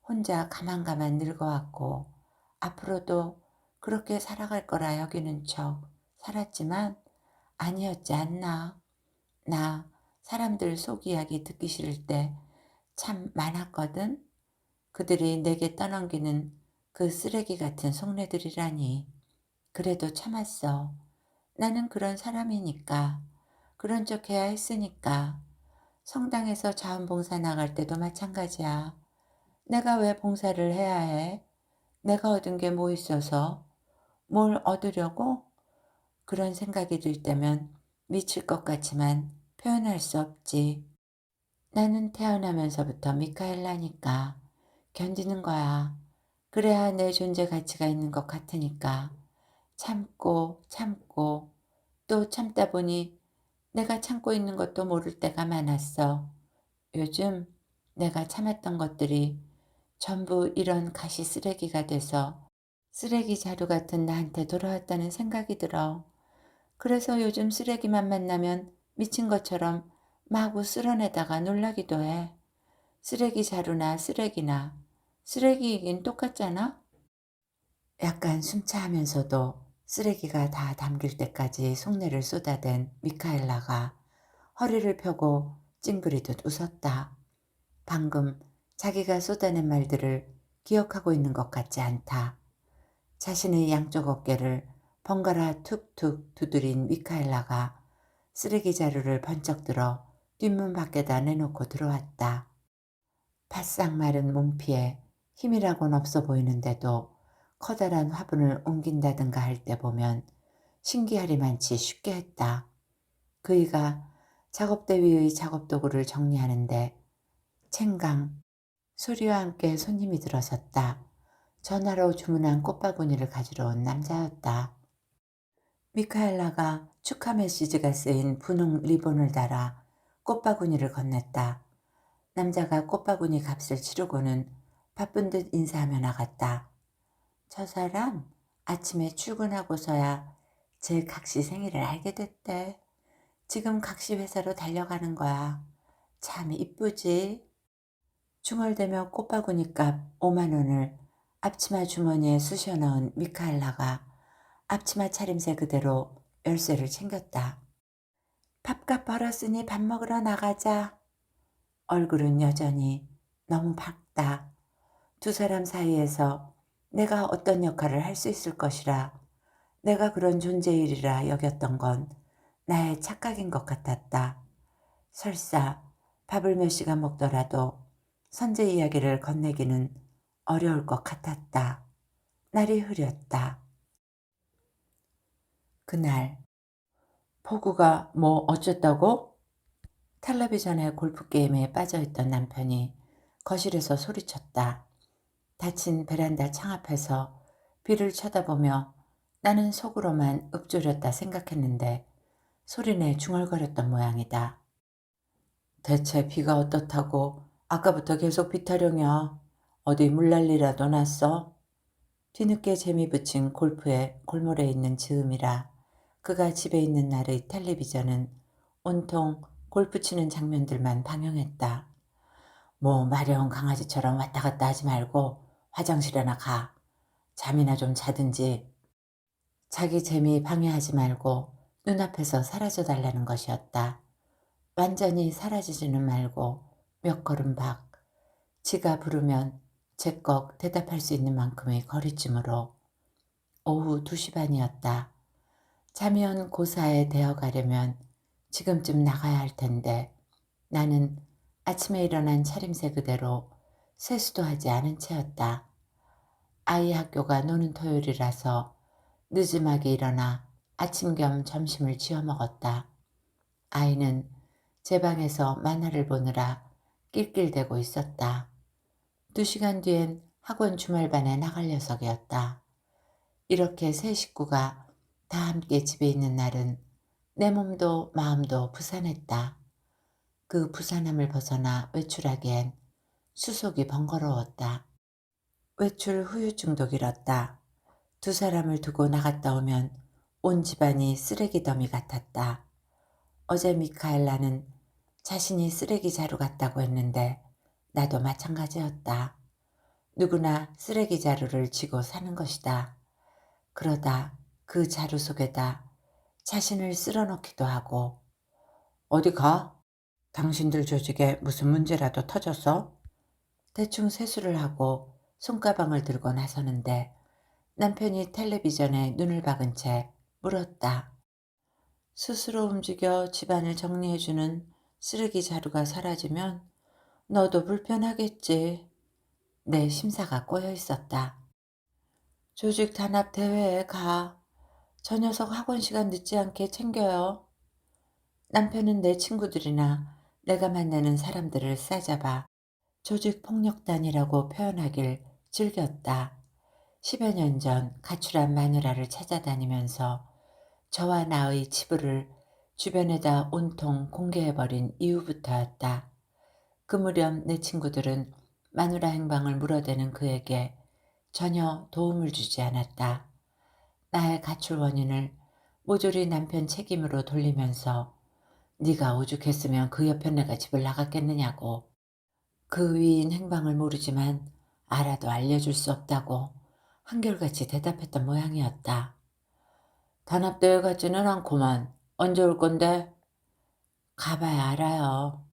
혼자 가만가만 늙어왔고 앞으로도 그렇게 살아갈 거라 여기는 척 살았지만 아니었지 않나. 나 사람들 속 이야기 듣기 싫을 때 참 많았거든. 그들이 내게 떠넘기는 그 쓰레기 같은 속내들이라니. 그래도 참았어. 나는 그런 사람이니까. 그런 척 해야 했으니까. 성당에서 자원봉사 나갈 때도 마찬가지야. 내가 왜 봉사를 해야 해? 내가 얻은 게 뭐 있어서? 뭘 얻으려고? 그런 생각이 들 때면 미칠 것 같지만 표현할 수 없지. 나는 태어나면서부터 미카엘라니까. 견디는 거야. 그래야 내 존재 가치가 있는 것 같으니까. 참고 참고 또 참다 보니 내가 참고 있는 것도 모를 때가 많았어. 요즘 내가 참았던 것들이 전부 이런 가시 쓰레기가 돼서 쓰레기 자루 같은 나한테 돌아왔다는 생각이 들어. 그래서 요즘 쓰레기만 만나면 미친 것처럼 마구 쓸어내다가 놀라기도 해. 쓰레기 자루나 쓰레기나 쓰레기이긴 똑같잖아? 약간 숨차하면서도 쓰레기가 다 담길 때까지 속내를 쏟아댄 미카엘라가 허리를 펴고 찡그리듯 웃었다. 방금 자기가 쏟아낸 말들을 기억하고 있는 것 같지 않다. 자신의 양쪽 어깨를 번갈아 툭툭 두드린 미카엘라가 쓰레기 자루를 번쩍 들어 뒷문 밖에다 내놓고 들어왔다. 바싹 마른 몸피에 힘이라고는 없어 보이는데도 커다란 화분을 옮긴다든가 할 때 보면 신기하리만치 쉽게 했다. 그이가 작업대 위의 작업도구를 정리하는데 챙강 소리와 함께 손님이 들어섰다. 전화로 주문한 꽃바구니를 가지러 온 남자였다. 미카엘라가 축하 메시지가 쓰인 분홍 리본을 달아 꽃바구니를 건넸다. 남자가 꽃바구니 값을 치르고는 바쁜 듯 인사하며 나갔다. 저 사람 아침에 출근하고서야 제 각시 생일을 알게 됐대. 지금 각시 회사로 달려가는 거야. 참 이쁘지? 중얼대며 꽃바구니 값 5만 원을 앞치마 주머니에 쑤셔 넣은 미카엘라가 앞치마 차림새 그대로 열쇠를 챙겼다. 밥값 벌었으니 밥 먹으러 나가자. 얼굴은 여전히 너무 밝다. 두 사람 사이에서 내가 어떤 역할을 할 수 있을 것이라 내가 그런 존재이리라 여겼던 건 나의 착각인 것 같았다. 설사 밥을 몇 시간 먹더라도 선제 이야기를 건네기는 어려울 것 같았다. 날이 흐렸다. 그날 폭우가 뭐 어쨌다고? 텔레비전의 골프 게임에 빠져있던 남편이 거실에서 소리쳤다. 닫힌 베란다 창 앞에서 비를 쳐다보며 나는 속으로만 읊조렸다 생각했는데 소리내 중얼거렸던 모양이다. 대체 비가 어떻다고 아까부터 계속 비타령이야. 어디 물난리라도 났어? 뒤늦게 재미 붙인 골프의 골몰에 있는 즈음이라 그가 집에 있는 날의 텔레비전은 온통 골프 치는 장면들만 방영했다. 뭐 마려운 강아지처럼 왔다 갔다 하지 말고 화장실에나 가. 잠이나 좀 자든지. 자기 재미 방해하지 말고 눈앞에서 사라져 달라는 것이었다. 완전히 사라지지는 말고 몇 걸음 밖. 지가 부르면 제꺽 대답할 수 있는 만큼의 거리쯤으로. 오후 2시 반이었다. 잠이 온 고사에 되어 가려면 지금쯤 나가야 할 텐데 나는 아침에 일어난 차림새 그대로 세수도 하지 않은 채였다. 아이 학교가 노는 토요일이라서 늦음하게 일어나 아침 겸 점심을 지어 먹었다. 아이는 제 방에서 만화를 보느라 낄낄대고 있었다. 2시간 뒤엔 학원 주말반에 나갈 녀석이었다. 이렇게 세 식구가 다 함께 집에 있는 날은 내 몸도 마음도 부산했다. 그 부산함을 벗어나 외출하기엔 수속이 번거로웠다. 외출 후유증도 길었다. 두 사람을 두고 나갔다 오면 온 집안이 쓰레기 더미 같았다. 어제 미카엘라는 자신이 쓰레기 자루 같다고 했는데 나도 마찬가지였다. 누구나 쓰레기 자루를 쥐고 사는 것이다. 그러다 그 자루 속에다 자신을 쓸어넣기도 하고. 어디 가? 당신들 조직에 무슨 문제라도 터졌어? 대충 세수를 하고 손가방을 들고 나서는데 남편이 텔레비전에 눈을 박은 채 물었다. 스스로 움직여 집안을 정리해주는 쓰레기 자루가 사라지면 너도 불편하겠지. 내 심사가 꼬여 있었다. 조직 단합 대회에 가. 저 녀석 학원 시간 늦지 않게 챙겨요. 남편은 내 친구들이나 내가 만나는 사람들을 싸잡아 조직폭력단이라고 표현하길 즐겼다. 10여 년 전 가출한 마누라를 찾아다니면서 저와 나의 치부를 주변에다 온통 공개해버린 이후부터였다. 그 무렵 내 친구들은 마누라 행방을 물어대는 그에게 전혀 도움을 주지 않았다. 나의 가출 원인을 모조리 남편 책임으로 돌리면서 네가 오죽했으면 그 옆에 내가 집을 나갔겠느냐고. 그 위인 행방을 모르지만 알아도 알려줄 수 없다고 한결같이 대답했던 모양이었다. 단합대회 같지는 않고만 언제 올 건데? 가봐야 알아요.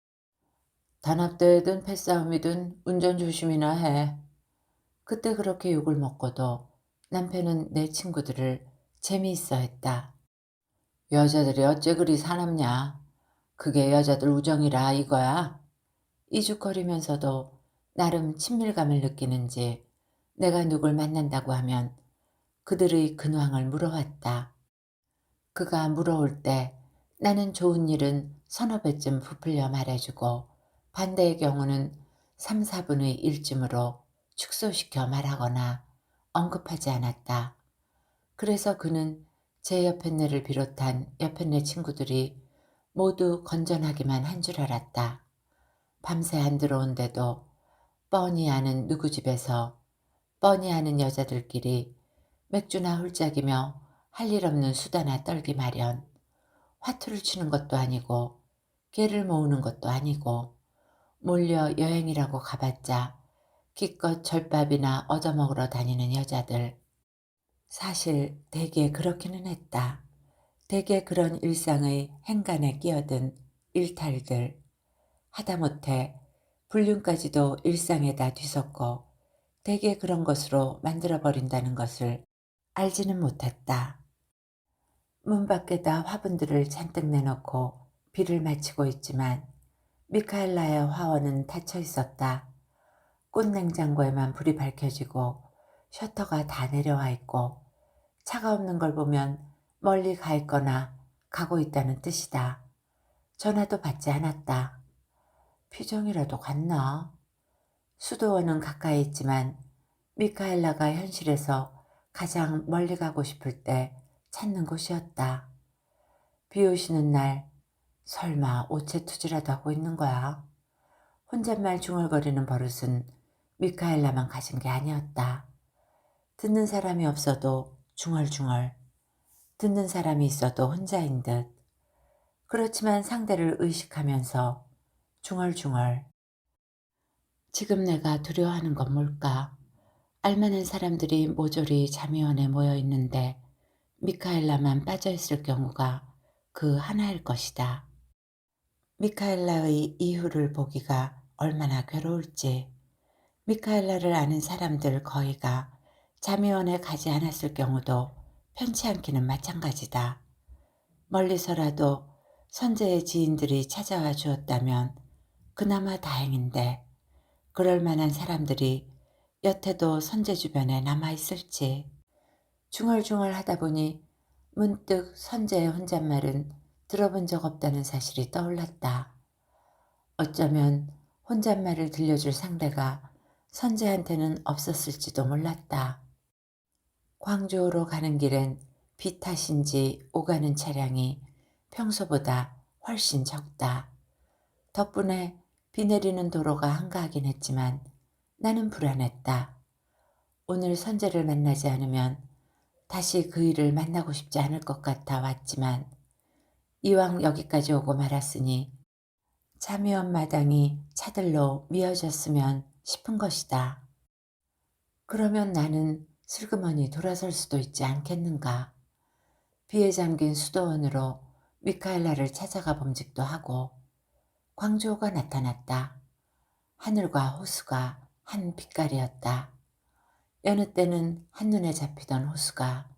단합대회든 패싸움이든 운전 조심이나 해. 그때 그렇게 욕을 먹고도 남편은 내 친구들을 재미있어 했다. 여자들이 어째 그리 사납냐. 그게 여자들 우정이라 이거야. 이죽거리면서도 나름 친밀감을 느끼는지 내가 누굴 만난다고 하면 그들의 근황을 물어왔다. 그가 물어올 때 나는 좋은 일은 서너 배쯤 부풀려 말해주고 반대의 경우는 3, 4분의 1쯤으로 축소시켜 말하거나 언급하지 않았다. 그래서 그는 제 옆편네를 비롯한 옆편네 친구들이 모두 건전하기만 한 줄 알았다. 밤새 안 들어온데도 뻔히 아는 누구 집에서 뻔히 아는 여자들끼리 맥주나 홀짝이며 할 일 없는 수다나 떨기 마련. 화투를 치는 것도 아니고 개를 모으는 것도 아니고 몰려 여행이라고 가봤자 기껏 절밥이나 얻어먹으러 다니는 여자들. 사실 대개 그렇기는 했다. 대개 그런 일상의 행간에 끼어든 일탈들. 하다못해 불륜까지도 일상에다 뒤섞고 대개 그런 것으로 만들어버린다는 것을 알지는 못했다. 문 밖에다 화분들을 잔뜩 내놓고 비를 맞히고 있지만 미카엘라의 화원은 닫혀 있었다. 꽃냉장고에만 불이 밝혀지고 셔터가 다 내려와 있고 차가 없는 걸 보면 멀리 가 있거나 가고 있다는 뜻이다. 전화도 받지 않았다. 피정이라도 갔나? 수도원은 가까이 있지만 미카엘라가 현실에서 가장 멀리 가고 싶을 때 찾는 곳이었다. 비 오시는 날 설마 오체투지라도 하고 있는 거야? 혼잣말 중얼거리는 버릇은 미카엘라만 가진 게 아니었다. 듣는 사람이 없어도 중얼중얼, 듣는 사람이 있어도 혼자인 듯. 그렇지만 상대를 의식하면서 중얼중얼. 지금 내가 두려워하는 건 뭘까? 알만한 사람들이 모조리 자미원에 모여 있는데 미카엘라만 빠져있을 경우가 그 하나일 것이다. 미카엘라의 이후를 보기가 얼마나 괴로울지. 미카엘라를 아는 사람들 거의가 자미원에 가지 않았을 경우도 편치 않기는 마찬가지다. 멀리서라도 선재의 지인들이 찾아와 주었다면 그나마 다행인데 그럴 만한 사람들이 여태도 선재 주변에 남아있을지. 중얼중얼 하다 보니 문득 선재의 혼잣말은 들어본 적 없다는 사실이 떠올랐다. 어쩌면 혼잣말을 들려줄 상대가 선재한테는 없었을지도 몰랐다. 광주로 가는 길엔 비 탓인지 오가는 차량이 평소보다 훨씬 적다. 덕분에 비 내리는 도로가 한가하긴 했지만 나는 불안했다. 오늘 선재를 만나지 않으면 다시 그 일을 만나고 싶지 않을 것 같아 왔지만 이왕 여기까지 오고 말았으니 자미원 마당이 차들로 미어졌으면 싶은 것이다. 그러면 나는 슬그머니 돌아설 수도 있지 않겠는가. 비에 잠긴 수도원으로 미카엘라를 찾아가 범직도 하고 광주호가 나타났다. 하늘과 호수가 한 빛깔이었다. 여느 때는 한눈에 잡히던 호수가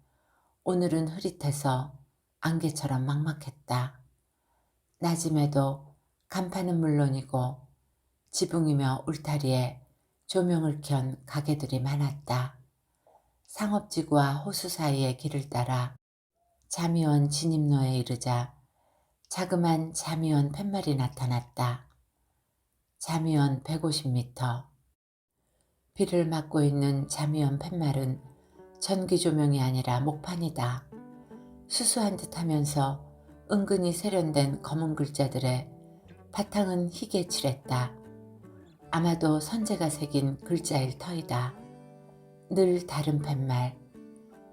오늘은 흐릿해서 안개처럼 막막했다. 낮임에도 간판은 물론이고 지붕이며 울타리에 조명을 켠 가게들이 많았다. 상업지구와 호수 사이의 길을 따라 자미원 진입로에 이르자 자그만 자미원 팻말이 나타났다. 자미원 150m. 비를 맞고 있는 자미원 팻말은 전기 조명이 아니라 목판이다. 수수한 듯 하면서 은근히 세련된 검은 글자들에 바탕은 희게 칠했다. 아마도 선재가 새긴 글자일 터이다. 늘 다른 팻말,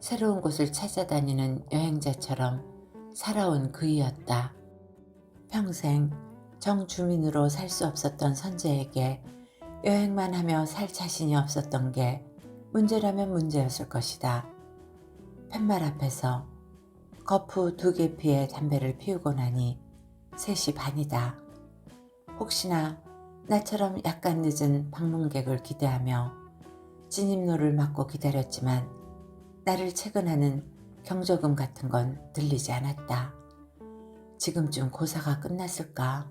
새로운 곳을 찾아다니는 여행자처럼 살아온 그이였다. 평생 정주민으로 살 수 없었던 선재에게 여행만 하며 살 자신이 없었던 게 문제라면 문제였을 것이다. 팻말 앞에서 거푸 2개 피에 담배를 피우고 나니 3시 반이다. 혹시나 나처럼 약간 늦은 방문객을 기대하며 진입로를 막고 기다렸지만 나를 채근하는 경적음 같은 건 들리지 않았다. 지금쯤 고사가 끝났을까?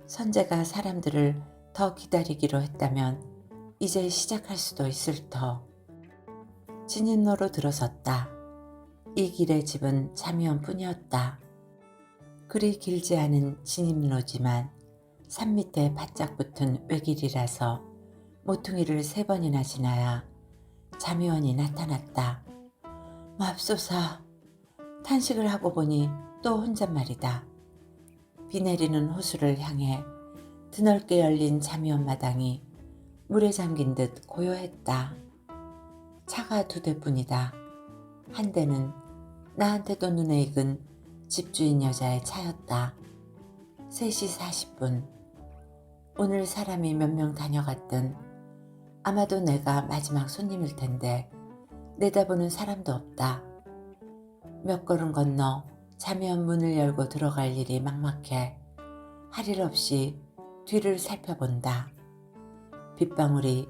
선재가 사람들을 더 기다리기로 했다면 이제 시작할 수도 있을 터. 진입로로 들어섰다. 이 길의 집은 자미원뿐이었다. 그리 길지 않은 진입로지만 산 밑에 바짝 붙은 외길이라서 모퉁이를 3번이나 지나야 자미원이 나타났다. 맙소사. 탄식을 하고 보니 또 혼잣말이다. 비 내리는 호수를 향해 드넓게 열린 자미원 마당이 물에 잠긴 듯 고요했다. 차가 2대뿐이다. 한 대는 나한테도 눈에 익은 집주인 여자의 차였다. 3시 40분. 오늘 사람이 몇 명 다녀갔든 아마도 내가 마지막 손님일 텐데 내다보는 사람도 없다. 몇 걸음 건너 자미원 문을 열고 들어갈 일이 막막해 할 일 없이 뒤를 살펴본다. 빗방울이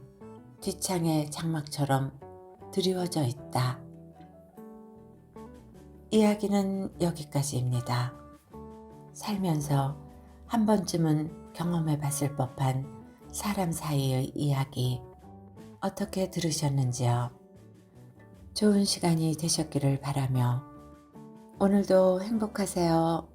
뒷창의 장막처럼 드리워져 있다. 이야기는 여기까지입니다. 살면서 한 번쯤은 경험해 봤을 법한 사람 사이의 이야기 어떻게 들으셨는지요? 좋은 시간이 되셨기를 바라며 오늘도 행복하세요.